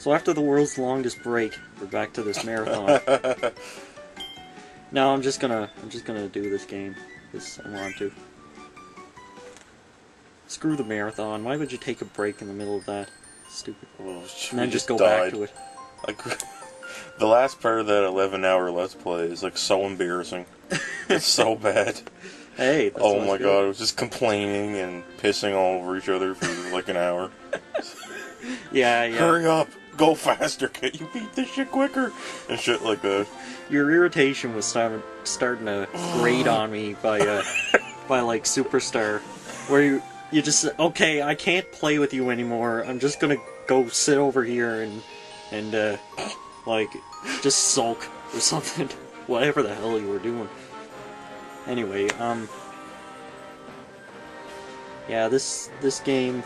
So after the world's longest break, we're back to this marathon. No, I'm just gonna do this game, because I want to. Screw the marathon. Why would you take a break in the middle of that? Stupid. Oh, and then just go back to it. Like, the last part of that 11-hour Let's Play is like so embarrassing. It's so bad. Hey, that's oh my god, it was just complaining and pissing all over each other for like an hour. Yeah. Hurry up! Go faster! Can't you beat this shit quicker? And shit like that. Your irritation was starting to grate on me by like Superstar, where you just okay, I can't play with you anymore. I'm just gonna go sit over here and like just sulk or something. Whatever the hell you were doing. Anyway, yeah, this game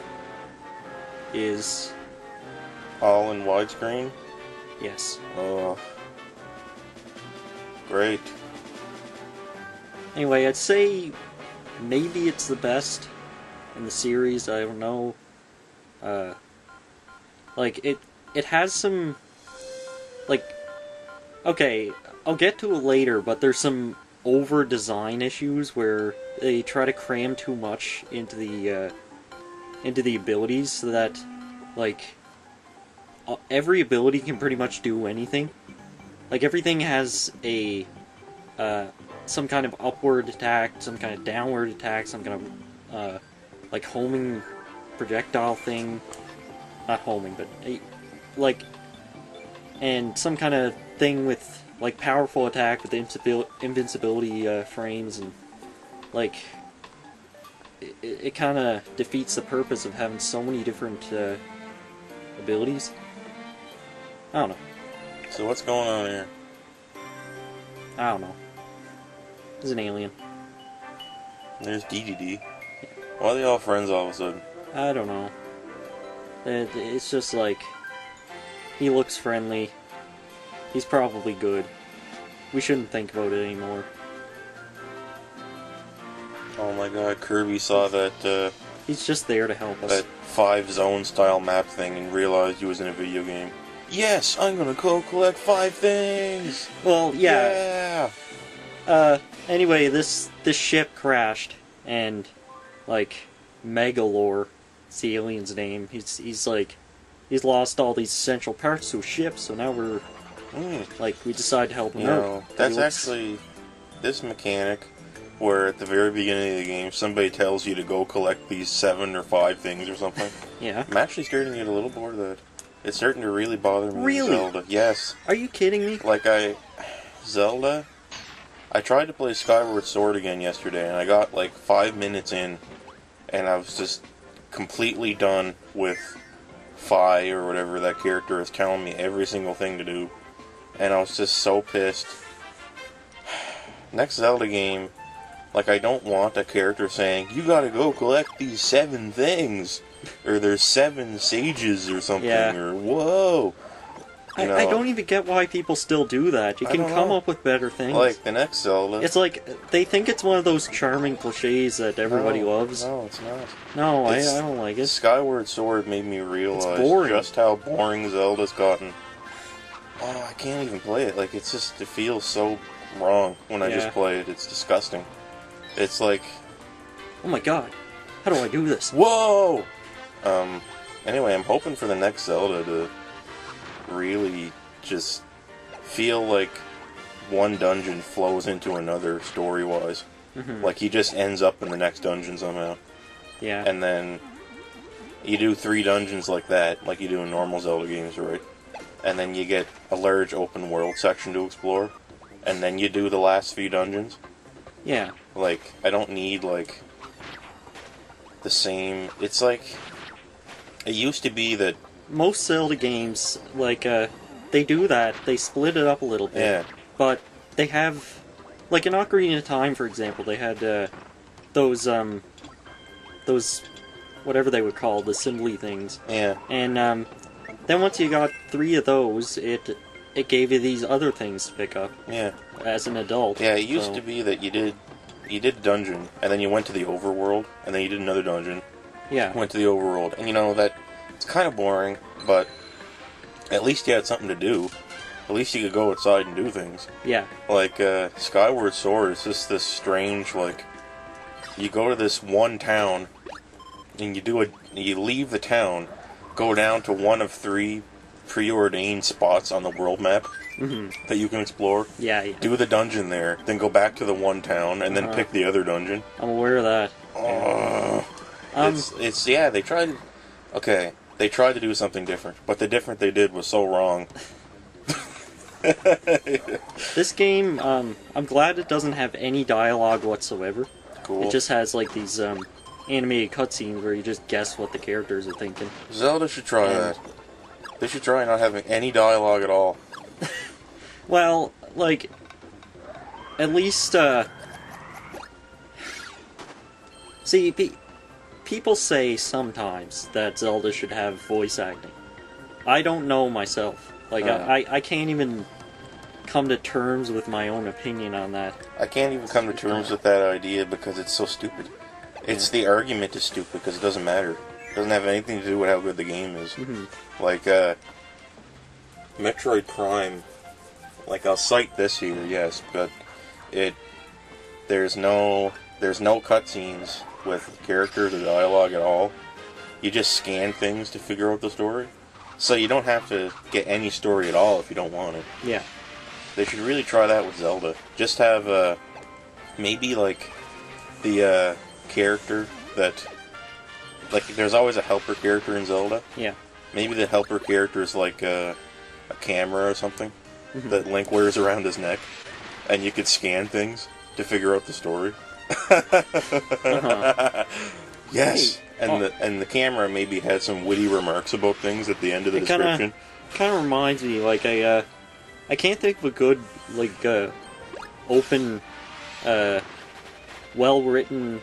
is all in widescreen? Yes. Oh. Great. Anyway, I'd say maybe it's the best in the series. I don't know. Like it has some like okay, I'll get to it later, but there's some over design issues where they try to cram too much into the abilities so that like every ability can pretty much do anything. Like everything has a some kind of upward attack, some kind of downward attack, some kind of like homing projectile thing. Not homing, but like, and some kind of thing with like powerful attack with invincibility frames, and like it kind of defeats the purpose of having so many different abilities. I don't know. So what's going on here? I don't know. There's an alien. There's DDD. Why are they all friends all of a sudden? I don't know. It's just like, he looks friendly. He's probably good. We shouldn't think about it anymore. Oh my god, Kirby saw that, he's just there to help us. That 5-zone style map thing and realized he was in a video game. Yes, I'm gonna go collect 5 things! Well, yeah. Anyway, this ship crashed, and, like, Megalore, it's the alien's name, he's lost all these essential parts to his ship, so now we're, like, we decide to help him out. That's actually this mechanic, where at the very beginning of the game, somebody tells you to go collect these 7 or 5 things or something. Yeah. I'm actually starting to get a little bored of that. It's starting to really bother me. Really? Zelda. Yes. Are you kidding me? Like, Zelda, I tried to play Skyward Sword again yesterday, and I got like 5 minutes in, and I was just completely done with Fi, or whatever that character is telling me every single thing to do, and I was just so pissed. Next Zelda game, like, I don't want a character saying, you gotta go collect these 7 things, or there's 7 sages or something, or whoa. I don't even get why people still do that. You can come up with better things. Like, the next Zelda. It's like, they think it's one of those charming cliches that everybody loves. No, it's not. No, I don't like it. Skyward Sword made me realize just how boring Zelda's gotten. Oh, I can't even play it. Like, it feels so wrong when I just play it. It's disgusting. It's like, oh my god, how do I do this? Whoa! Anyway, I'm hoping for the next Zelda to really just feel like one dungeon flows into another story-wise. Like, he just ends up in the next dungeon somehow. Yeah. And then you do 3 dungeons like that, like you do in normal Zelda games, right? And then you get a large open world section to explore, and then you do the last few dungeons. Yeah. Like, I don't need, like, the same... It's like... It used to be that... Most Zelda games, like, they do that. They split it up a little bit. Yeah. But they have... Like, in Ocarina of Time, for example, they had, those, whatever they were called, the assembly things. Yeah. And, then once you got 3 of those, it gave you these other things to pick up. Yeah. As an adult. Yeah, it used to be that you did a dungeon, and then you went to the overworld, and then you did another dungeon. Yeah. Went to the overworld, and that it's kind of boring, but At least you had something to do. At least you could go outside and do things. Yeah. Like, Skyward Sword is just this strange, like, you go to this one town, and you leave the town, go down to one of 3 preordained spots on the world map that you can explore. Yeah, yeah. Do the dungeon there, then go back to the one town, and then pick the other dungeon. I'm aware of that. Yeah. They tried. Okay, they tried to do something different, but the different they did was so wrong. This game, I'm glad it doesn't have any dialogue whatsoever. Cool. It just has like these animated cutscenes where you just guess what the characters are thinking. Zelda should try that. They should try not having any dialogue at all. Well, like, at least, see, people say sometimes that Zelda should have voice acting. I don't know myself. Like, I can't even come to terms with my own opinion on that. I can't even come to terms with that idea because it's so stupid. It's the argument is stupid because it doesn't matter. It doesn't have anything to do with how good the game is. Like, Metroid Prime, like, I'll cite this here, yes, but there's no cutscenes with characters or dialogue at all. You just scan things to figure out the story. So you don't have to get any story at all if you don't want it. Yeah. They should really try that with Zelda. Just have, maybe, like, the, character that... Like, there's always a helper character in Zelda. Yeah. Maybe the helper character is like a camera or something that Link wears around his neck. And you could scan things to figure out the story. Yes! Hey, and the camera maybe had some witty remarks about things at the end of the description. Kind of reminds me, like, I can't think of a good, like, open, well-written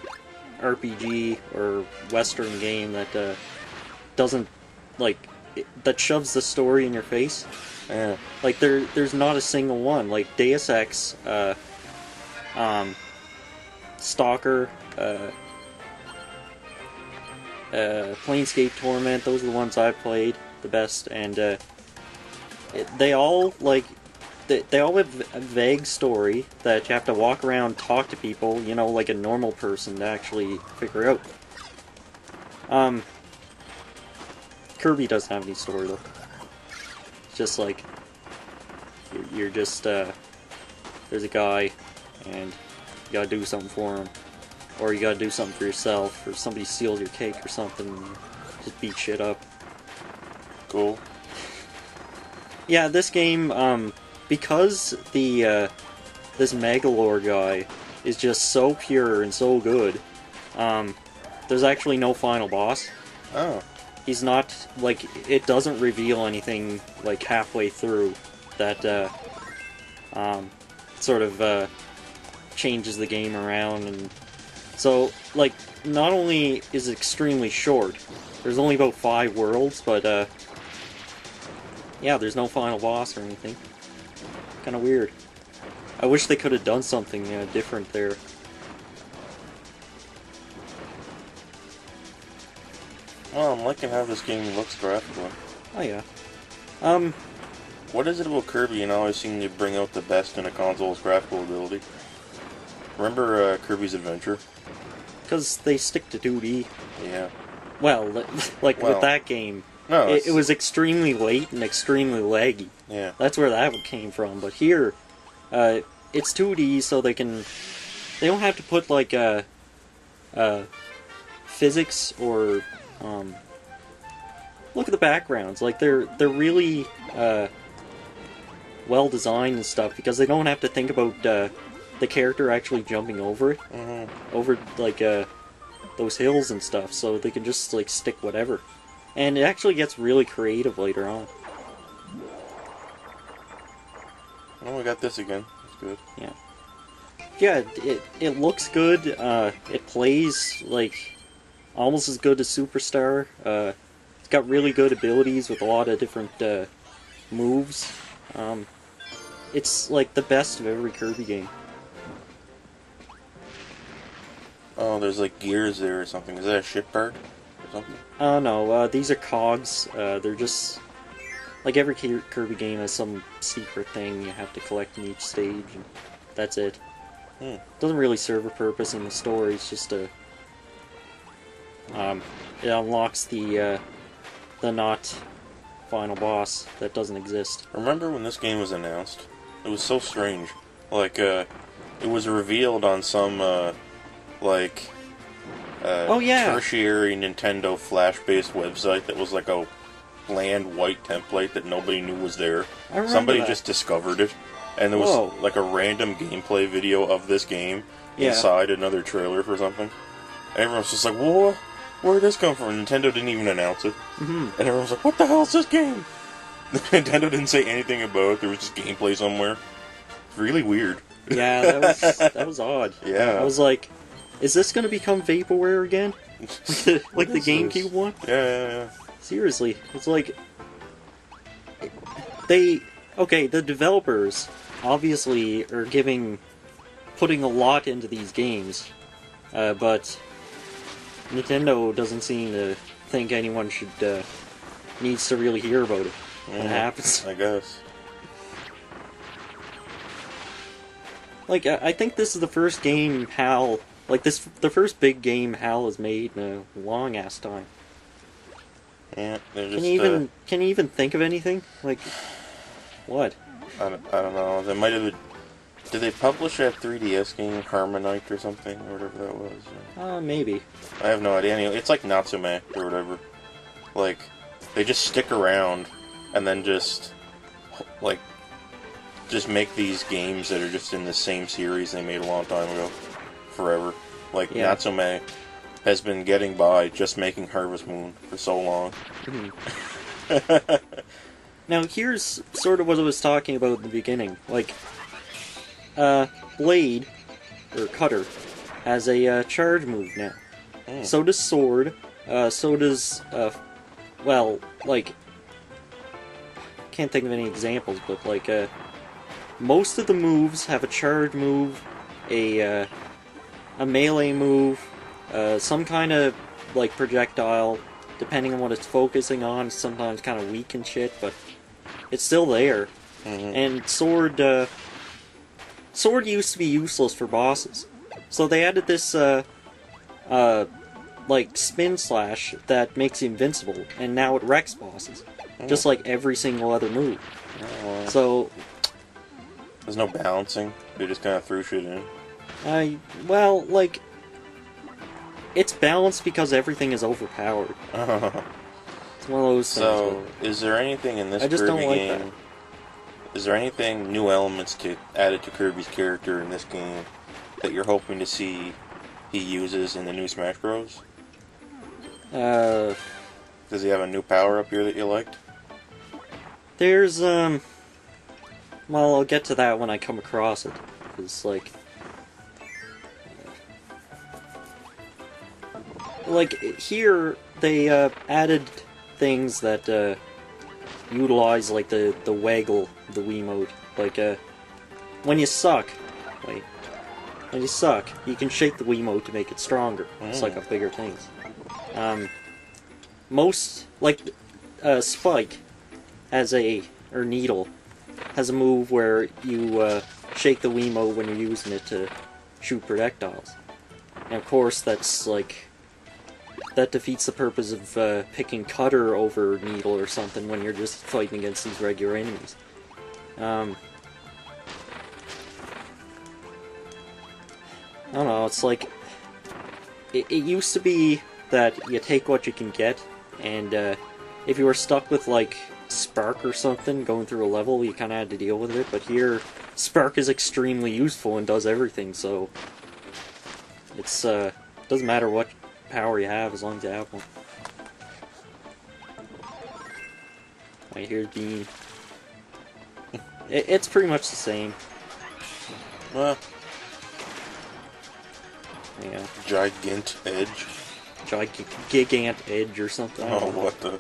RPG or Western game that doesn't, like, that shoves the story in your face. Yeah. Like, there's not a single one. Like, Deus Ex, Stalker, Planescape Torment, those are the ones I played the best, and they all, like, they all have a vague story that you have to walk around, talk to people, you know, like a normal person to actually figure out. Kirby doesn't have any story, though. It's just like, you're just, there's a guy, and you gotta do something for him. Or you gotta do something for yourself, or somebody steals your cake or something, and just beat shit up. Cool. Yeah, this game, because the, this Megalore guy is just so pure and so good, there's actually no final boss. Oh. He's not, like, it doesn't reveal anything, like, halfway through that, sort of, changes the game around, and so, like, not only is it extremely short, there's only about 5 worlds, but, yeah, there's no final boss or anything. Kinda weird. I wish they could have done something different there. Oh, I'm liking how this game looks graphically. Oh, yeah. What is it about Kirby and always seem to bring out the best in a console's graphical ability? Remember Kirby's Adventure? Because they stick to 2D. Yeah. Well, like with that game, no, it was extremely late and extremely laggy. Yeah. That's where that came from. But here, it's 2D, so they don't have to put like physics or look at the backgrounds. Like they're really well designed and stuff because they don't have to think about the character actually jumping over it, over like those hills and stuff. So they can just like stick whatever, and it actually gets really creative later on. Oh, we got this again. That's good. Yeah. Yeah, it looks good. It plays like almost as good as Superstar. It's got really good abilities with a lot of different moves. It's like the best of every Kirby game. Oh, there's like gears there or something. Is that a ship part or something? No, these are cogs. They're just like every Kirby game has some secret thing you have to collect in each stage, and that's it. Doesn't really serve a purpose in the story. It's just a it unlocks the not final boss that doesn't exist. Remember when this game was announced? It was so strange. Like, it was revealed on some, oh yeah, tertiary Nintendo Flash-based website that was like a bland white template that nobody knew was there. I remember Somebody that. just discovered it, and there was like a random gameplay video of this game inside another trailer for something. And everyone's just like, "Whoa, where did this come from?" Nintendo didn't even announce it. And everyone's like, "What the hell is this game?" Nintendo didn't say anything about it. There was just gameplay somewhere. Really weird. Yeah, that was odd. Yeah. I was like, is this going to become Vaporware again? Like the is GameCube this? one? Yeah. Seriously, it's like the developers obviously are putting a lot into these games, but Nintendo doesn't seem to think anyone needs to really hear about it when it happens. I guess. Like, I think this is the first game the first big game HAL has made in a long ass time. Yeah, they're just. Can you even think of anything? Like, what? I don't know. They might have. Did they publish that 3DS game Harmonite or something or whatever that was? Maybe. I have no idea. Anyway, it's like Natsume or whatever. Like, they just stick around and then just make these games that are just in the same series they made a long time ago, forever. Like Natsume has been getting by just making Harvest Moon for so long. Now, here's sort of what I was talking about in the beginning. Like, Blade, or Cutter, has a charge move now. So does Sword. So does, can't think of any examples, but, most of the moves have a charge move, a melee move, some kind of, projectile, depending on what it's focusing on. It's sometimes kind of weak and shit, but it's still there. And Sword used to be useless for bosses. So they added this, Spin Slash that makes you invincible, and now it wrecks bosses. Just like every single other move. So... There's no balancing. They just kind of threw shit in. It's balanced because everything is overpowered. It's one of those things. So, is there anything in this Kirby game... that. Is there anything, new elements added to Kirby's character in this game that you're hoping to see he uses in the new Smash Bros? Does he have a new power up here that you liked? There's, well, I'll get to that when I come across it. It's here, they, added things that, utilize, the waggle, the Wiimote. When you suck, you can shake the Wiimote to make it stronger. It's like a bigger thing. Spike has Needle has a move where you shake the Wiimote when you're using it to shoot projectiles. And of course, that defeats the purpose of picking Cutter over Needle or something when you're just fighting against these regular enemies. I don't know, it's it used to be that you take what you can get, and if you were stuck with, Spark or something going through a level, you kind of had to deal with it, but here, Spark is extremely useful and does everything, so it's, doesn't matter what power you have as long as you have one. Wait, here's Bean. It's pretty much the same. Well, Yeah. Gigant Edge. Gigant Edge or something. Oh, what the...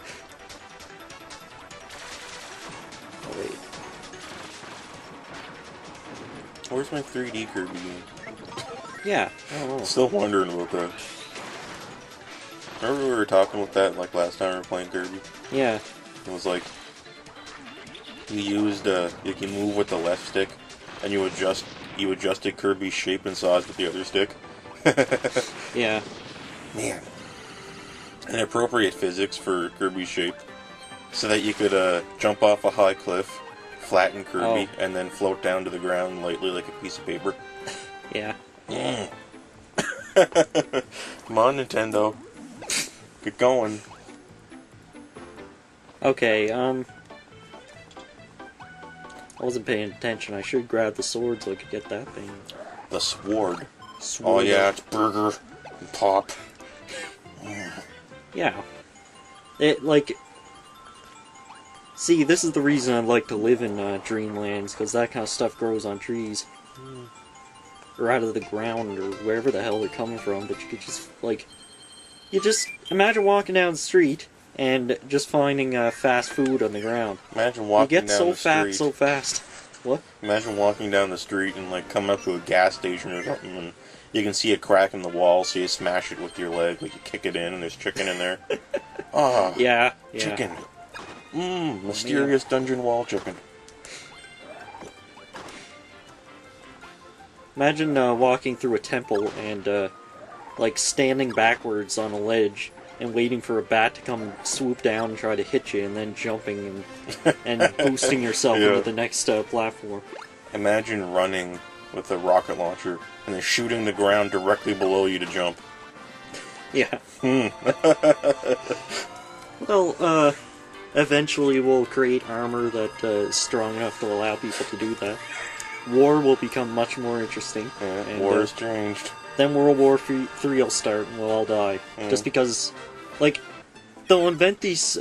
Oh, wait. Where's my 3D Kirby game? Yeah, I don't know. Still wondering about that. Remember we were talking about that last time we were playing Kirby? Yeah. It was You can move with the left stick, and you adjusted Kirby's shape and size with the other stick. Yeah. Man. Inappropriate physics for Kirby's shape. So that you could jump off a high cliff, flatten Kirby, and then float down to the ground lightly like a piece of paper. Yeah. Come on, Nintendo. Get going. Okay, I wasn't paying attention. I should grab the sword so I could get that thing. The sword. Sword. Oh yeah, it's burger and pop. Yeah. It, like... See, this is the reason I'd like to live in Dreamlands, because that kind of stuff grows on trees. Or out of the ground, or wherever the hell they're coming from, but you could just, like... You just... Imagine walking down the street, and just finding fast food on the ground. Imagine walking down the street. You get so fat so fast. What? Imagine walking down the street and, like, coming up to a gas station or something, and you can see a crack in the wall, so you smash it with your leg, like you kick it in, and there's chicken in there. Ah, yeah. Chicken. Mysterious dungeon wall chicken. Imagine walking through a temple and, like, standing backwards on a ledge and waiting for a bat to come swoop down and try to hit you, and then jumping and boosting yourself into the next platform. Imagine running with a rocket launcher and then shooting the ground directly below you to jump. Yeah. Well, eventually we'll create armor that is strong enough to allow people to do that. War will become much more interesting. Yeah, and, war has changed. Then World War III will start and we'll all die. Just because, like, they'll invent these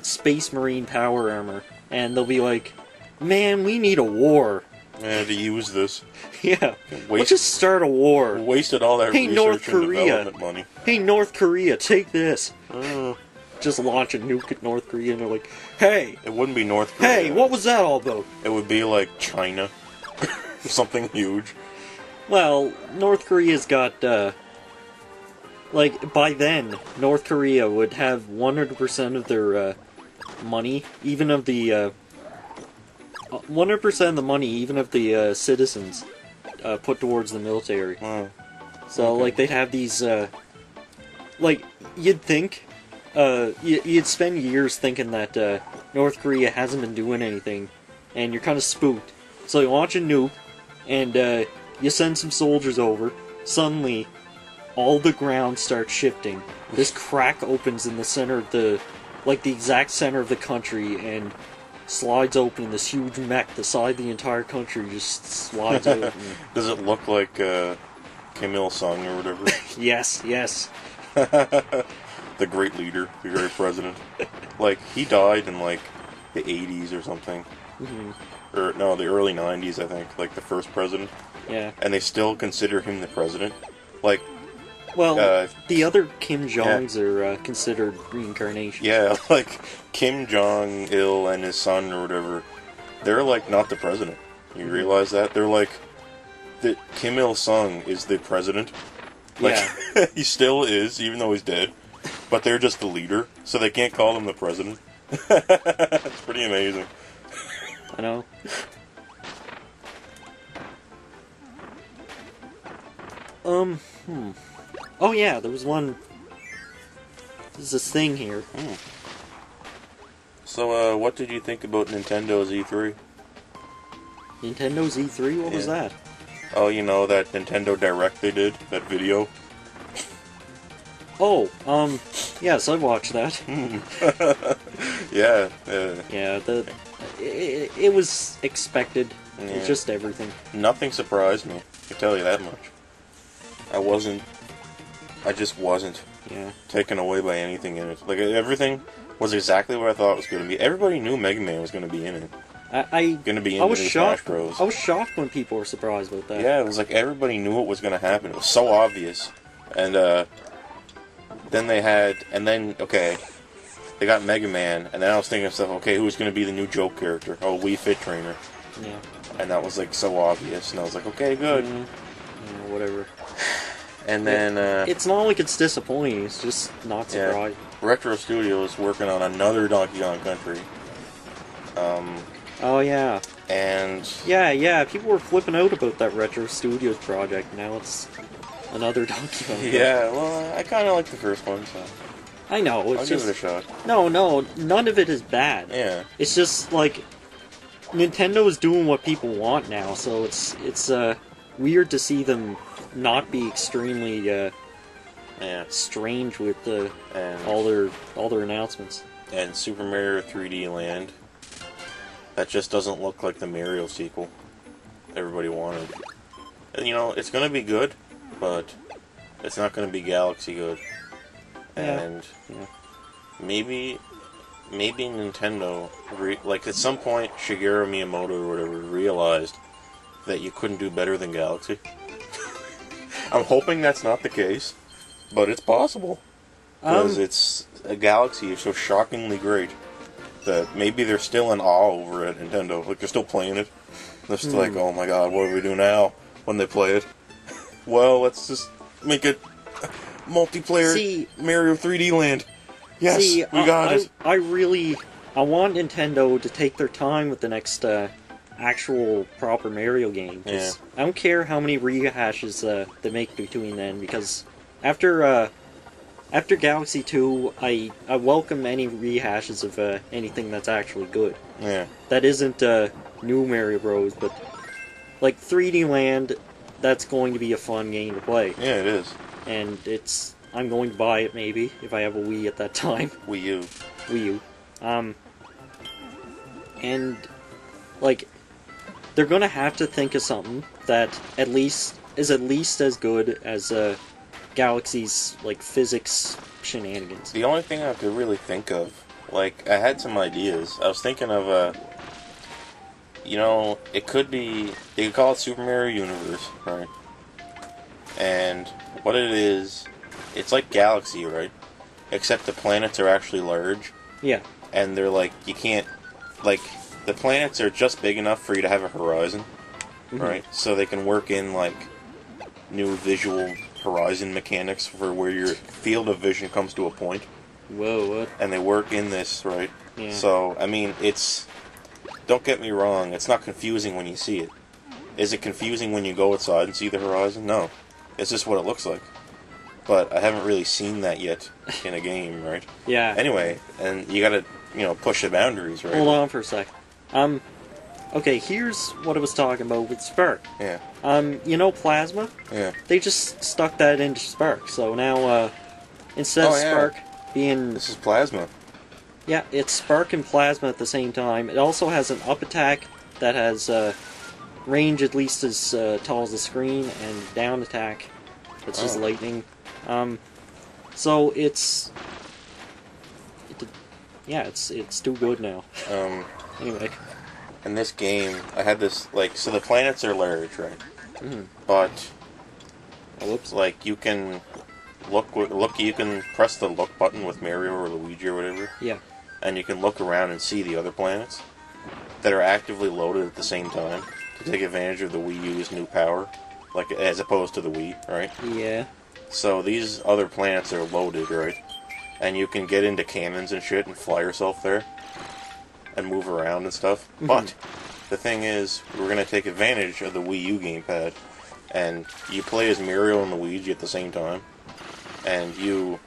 space marine power armor, and they'll be like, man, we need a war. Yeah, to use this. Yeah, we'll just start a war. Wasted all that research North and Korea. development money. Hey, North Korea, take this. Just launch a nuke at North Korea, and they're like, hey. It wouldn't be North Korea. Hey, what was that all about? It would be like China. Something huge. Well, North Korea's got, like, by then, North Korea would have 100% of their, money, even of the, 100% of the money, even of the, citizens, put towards the military. So, okay. Like, they'd have these, like, you'd think, you'd spend years thinking that, North Korea hasn't been doing anything, and you're kind of spooked. So you launch a nuke, and, you send some soldiers over, suddenly, all the ground starts shifting. This crack opens in the center of the, like, the exact center of the country, and slides open, and this huge mech the size of the entire country just slides out. Does it look like, Kim Il-sung or whatever? Yes, yes. The great leader, the great president. Like, he died in, like, the 80s or something. Or, no, the early 90s, I think. Like, the first president. Yeah. And they still consider him the president. Like... Well, the other Kim Jongs are considered reincarnation. Yeah, like, Kim Jong-il and his son or whatever, they're, like, not the president. You realize that? They're, like... Kim Il-sung is the president. Like, yeah. He still is, even though he's dead. But they're just the leader, so they can't call him the president. It's pretty amazing. I know. Oh yeah, there was one... There's this thing here. So, what did you think about Nintendo's E3? Nintendo's E3? What was that? Oh, you know, that Nintendo Direct they did? That video? Oh, yes, I watched that. Yeah. Yeah, it was expected. Yeah. It's just everything. Nothing surprised me, I can tell you that much. I just wasn't taken away by anything in it. Like, everything was exactly what I thought it was going to be. Everybody knew Mega Man was going to be in it. I was shocked. I was shocked when people were surprised about that. Yeah, it was like everybody knew what was going to happen. It was so obvious. And, then they got Mega Man, and then I was thinking of stuff, okay, who's going to be the new joke character? Oh, Wii Fit Trainer. Yeah. And that was, like, so obvious, and I was like, okay, good. Yeah, whatever. And then, it's not like it's disappointing, it's just not surprising. Retro Studios working on another Donkey Kong Country. Oh yeah. And Yeah. People were flipping out about that Retro Studios project. Now it's another Donkey Kong. yeah, well, I kind of like the first one, so I know. It's I'll just give it a shot. no. None of it is bad. Yeah. It's just like Nintendo is doing what people want now, so it's weird to see them not be extremely strange with all their announcements. And Super Mario 3D Land, that just doesn't look like the Mario sequel everybody wanted. And it's gonna be good, but it's not gonna be Galaxy good. And maybe Nintendo, at some point, Shigeru Miyamoto or whatever realized that you couldn't do better than Galaxy. I'm hoping that's not the case, but it's possible. Because a Galaxy is so shockingly great that maybe they're still in awe over it at Nintendo. Like, they're still playing it. They're still like, oh my god, what do we do now when they play it? Well, let's just make it multiplayer Mario 3D Land. Yes, we got it. I want Nintendo to take their time with the next actual proper Mario game. Yeah. I don't care how many rehashes they make between then, because after Galaxy 2, I welcome any rehashes of anything that's actually good. Yeah. That isn't new Mario Bros, but like 3D Land, that's going to be a fun game to play. Yeah, it is. And I'm going to buy it maybe if I have a Wii at that time. Wii U. And like they're gonna have to think of something that is at least as good as Galaxy's like physics shenanigans. The only thing I could really think of, I had some ideas. I was thinking of it could be, they could call it Super Mario Universe, right? And what it is, it's like Galaxy, right? Except the planets are actually large. Yeah. And they're you can't, the planets are just big enough for you to have a horizon, right? So they can work in, new visual horizon mechanics for where your field of vision comes to a point. Whoa, what? And they work in this, right? Yeah. So, I mean, don't get me wrong, it's not confusing when you see it. Is it confusing when you go outside and see the horizon? No. It's just what it looks like. But I haven't really seen that yet in a game, right? Yeah. Anyway, and you gotta, push the boundaries, right? Hold on for a sec. Okay, here's what I was talking about with Spark. Yeah. Plasma? Yeah. They just stuck that into Spark, so now, instead of Spark being... This is Plasma. Yeah, it's Spark and Plasma at the same time. It also has an up attack that has, range at least as tall as the screen, and down attack that's just lightning. So it's too good now. Anyway. In this game, I had this, so the planets are large, right? Mm-hmm. But, whoops. You can you can press the look button with Mario or Luigi or whatever. Yeah. And you can look around and see the other planets that are actively loaded at the same time to take advantage of the Wii U's new power, as opposed to the Wii, right? Yeah. So these other planets are loaded, right? And you can get into cannons and shit and fly yourself there and move around and stuff. Mm-hmm. But the thing is, we're going to take advantage of the Wii U gamepad, and you play as Mario and Luigi at the same time, and you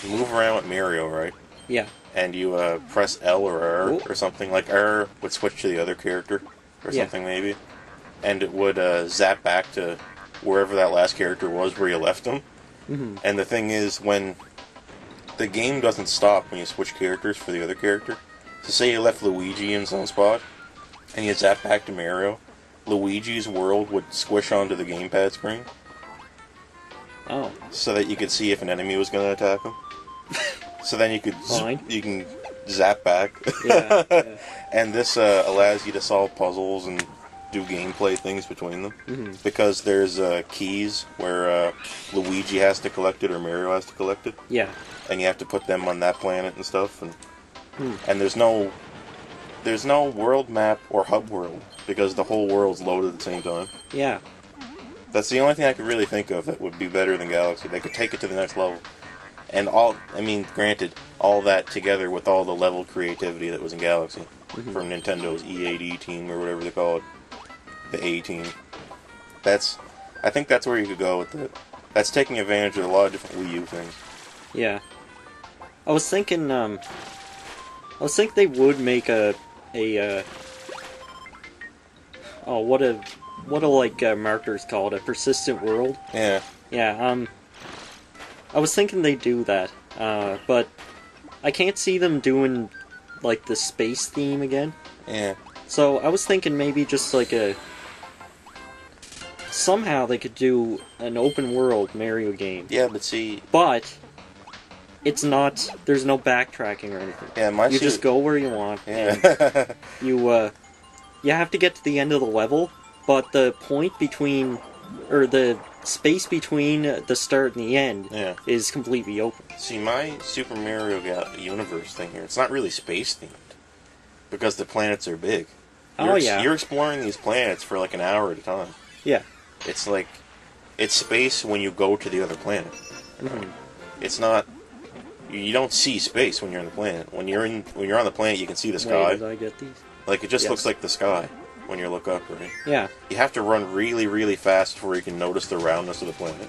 move around with Mario, right? Yeah. And you press L or R or something. R would switch to the other character or something maybe. And it would zap back to wherever that last character was where you left him. Mm-hmm. And the thing is, when the game doesn't stop when you switch characters for the other character. So say you left Luigi in some spot, and you zap back to Mario, Luigi's world would squish onto the gamepad screen. Oh. So that you could see if an enemy was going to attack him. So then you could you can zap back. Yeah. And this allows you to solve puzzles and do gameplay things between them. Mm-hmm. Because there's keys where Luigi has to collect it or Mario has to collect it. Yeah. And you have to put them on that planet and stuff. And there's no world map or hub world because the whole world's loaded at the same time. Yeah. That's the only thing I could really think of that would be better than Galaxy. They could take it to the next level. And granted, all that together with all the level creativity that was in Galaxy. from Nintendo's E8E team or whatever they call it, the A team. I think that's where you could go with it. That's taking advantage of a lot of different Wii U things. Yeah. I was thinking they would make a oh, what a like marketers call it, a persistent world. Yeah. Yeah, I was thinking they'd do that, but I can't see them doing, like, the space theme again. Yeah. So I was thinking maybe just like somehow they could do an open world Mario game. Yeah, but see... But it's not, there's no backtracking or anything. Yeah, you just go where you want. Yeah. And you have to get to the end of the level, but the point between, or the space between the start and the end is completely open. See, my Super Mario Universe thing here, it's not really space themed because the planets are big. You're exploring these planets for like an hour at a time. Yeah. It's like, it's space when you go to the other planet. Mm-hmm. It's not, you don't see space when you're on the planet. When you're on the planet, you can see the sky. Wait, did I get these? Like, it just looks like the sky when you look up, right? Yeah. You have to run really, really fast before you can notice the roundness of the planet.